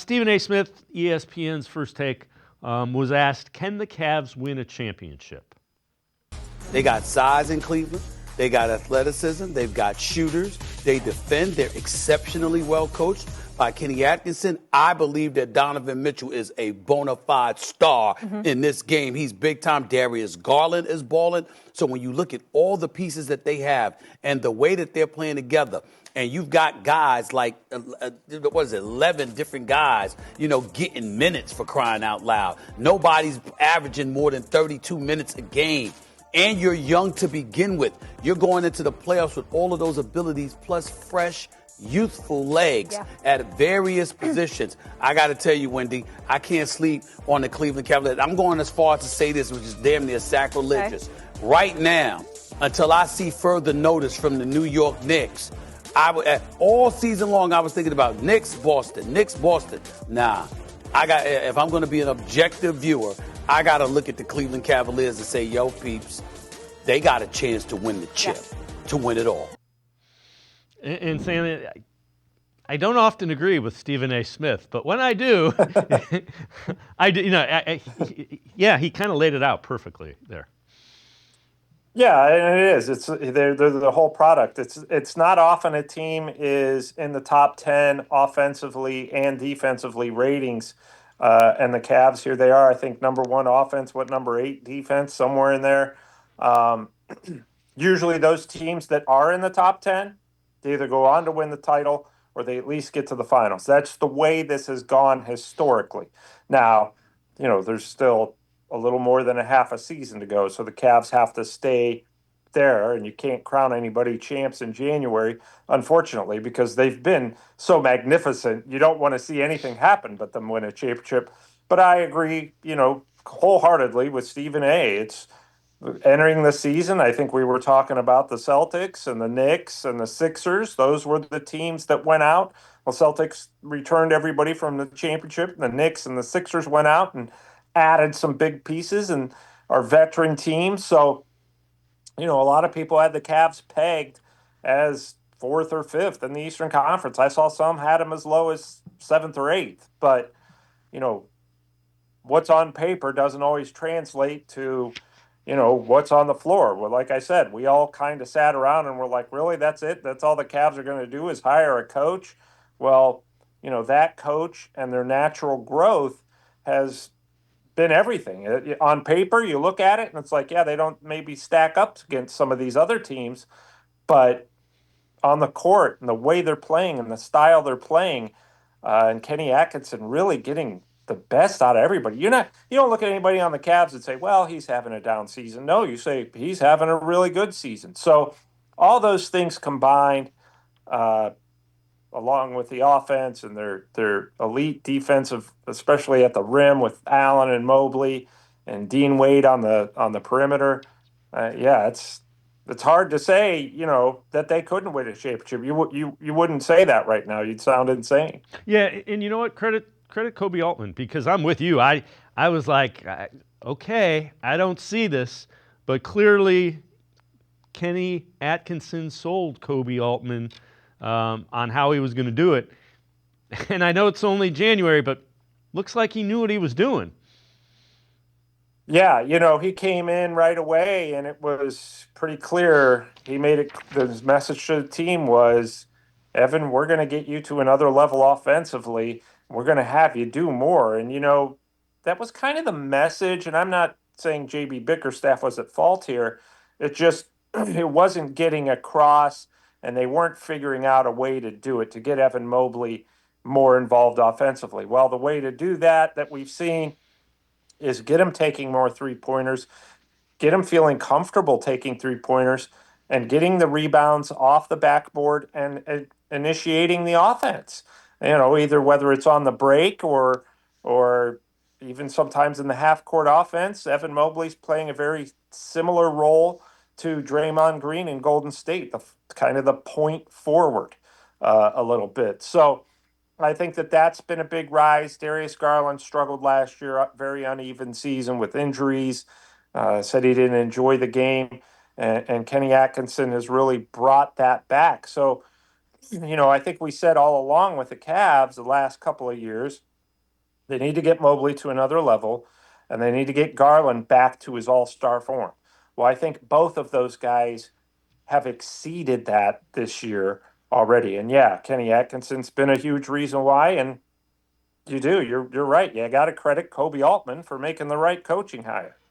Stephen A. Smith, ESPN's First Take, was asked, can the Cavs win a championship? They got size in Cleveland. They got athleticism. They've got shooters. They defend. They're exceptionally well coached by Kenny Atkinson. I believe that Donovan Mitchell is a bona fide star in this game. He's big time. Darius Garland is balling. So when you look at all the pieces that they have and the way that they're playing together, and you've got guys like, 11 different guys, getting minutes for crying out loud. Nobody's averaging more than 32 minutes a game. And you're young to begin with. You're going into the playoffs with all of those abilities, plus fresh, youthful legs at various positions. I got to tell you, Wendy, I can't sleep on the Cleveland Cavaliers. I'm going as far as to say this, which is damn near sacrilegious. Okay. Right now, until I see further notice from the New York Knicks, all season long I was thinking about Knicks, Boston. Nah, if I'm going to be an objective viewer, I got to look at the Cleveland Cavaliers and say, yo, peeps, they got a chance to win the chip, to win it all. And Sam, I don't often agree with Stephen A. Smith, but when I do, I do. He kind of laid it out perfectly there. Yeah, it is. They're the whole product. It's not often a team is in the top 10 offensively and defensively ratings. And the Cavs, here they are, I think, number 1 offense, number 8 defense, somewhere in there. Usually those teams that are in the top 10, they either go on to win the title or they at least get to the finals. That's the way this has gone historically. Now, there's still a little more than a half a season to go, so the Cavs have to stay there, and you can't crown anybody champs in January, unfortunately, because they've been so magnificent. You don't want to see anything happen but them win a championship. But I agree, wholeheartedly with Stephen A. It's entering the season. I think we were talking about the Celtics and the Knicks and the Sixers. Those were the teams that went out. Well, Celtics returned everybody from the championship. The Knicks and the Sixers went out and added some big pieces and are veteran teams. So, a lot of people had the Cavs pegged as 4th or 5th in the Eastern Conference. I saw some had them as low as 7th or 8th. But, what's on paper doesn't always translate to, what's on the floor. Well, like I said, we all kind of sat around and were like, really, that's it? That's all the Cavs are going to do is hire a coach? Well, that coach and their natural growth has been everything. On paper, you look at it and it's like, they don't maybe stack up against some of these other teams, but on the court and the way they're playing and the style they're playing, and Kenny Atkinson really getting the best out of everybody. You don't look at anybody on the Cavs and say, well, he's having a down season. No, you say he's having a really good season. So all those things combined, along with the offense and their elite defensive, especially at the rim with Allen and Mobley and Dean Wade on the perimeter. It's hard to say, that they couldn't win a championship. You wouldn't say that right now. You'd sound insane. Yeah, and you know what? Credit Kobe Altman, because I'm with you. I was like, okay, I don't see this, but clearly Kenny Atkinson sold Kobe Altman on how he was going to do it. And I know it's only January, but looks like he knew what he was doing. Yeah, he came in right away, and it was pretty clear. He made it. His message to the team was, Evan, we're going to get you to another level offensively. We're going to have you do more. And, that was kind of the message. And I'm not saying J.B. Bickerstaff was at fault here. It just, it wasn't getting across, and they weren't figuring out a way to do it, to get Evan Mobley more involved offensively. Well, the way to do that we've seen is get him taking more three-pointers, get him feeling comfortable taking three-pointers, and getting the rebounds off the backboard and initiating the offense. Either whether it's on the break or even sometimes in the half-court offense. Evan Mobley's playing a very similar role to Draymond Green in Golden State, kind of the point forward a little bit. So I think that's been a big rise. Darius Garland struggled last year, very uneven season with injuries, said he didn't enjoy the game, and Kenny Atkinson has really brought that back. So, I think we said all along with the Cavs the last couple of years, They need to get Mobley to another level, and they need to get Garland back to his all-star form. Well, I think both of those guys have exceeded that this year already. And yeah, Kenny Atkinson's been a huge reason why. And you're right. You got to credit Kobe Altman for making the right coaching hire.